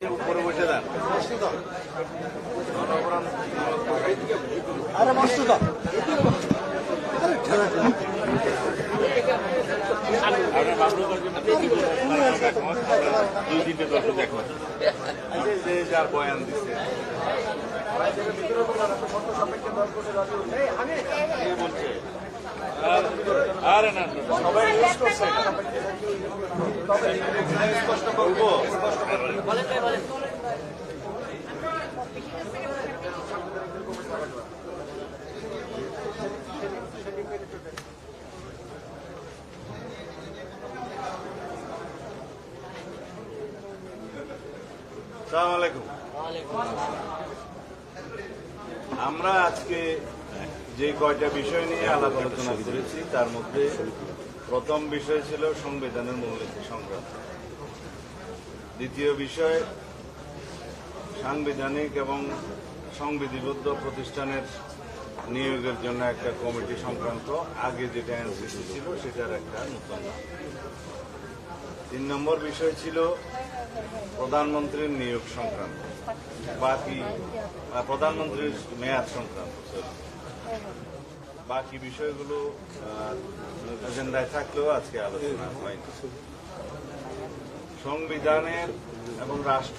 উপরে বসে দেন। আরে মস্ত দাও দুই তিনটে দর্শক দেখো যে যার বয়ান দিচ্ছে বলছে আরে না সবাই স্পষ্ট করবো। আসসালামু আলাইকুম। আমরা আজকে যে কয়টা বিষয় নিয়ে আলাপ আলোচনা করেছি তার মধ্যে প্রথম বিষয় ছিল সংবিধানের মূলনীতি সংক্রান্ত, দ্বিতীয় বিষয় সাংবিধানিক এবং সংবিধিবদ্ধ প্রতিষ্ঠানের নিয়োগের জন্য একটা কমিটি সংক্রান্ত, আগে যেটা এনসিসি ছিল সেটার একটা নতুন। 3 নম্বর বিষয় ছিল প্রধানমন্ত্রীর নিয়োগ সংক্রান্ত, বাকি প্রধানমন্ত্রীর মেয়াদ সংক্রান্ত বাকি বিষয়গুলো এজেন্ডায় থাকলেও আজকে আলোচনা হয়নি। সংবিধানের এবং রাষ্ট্র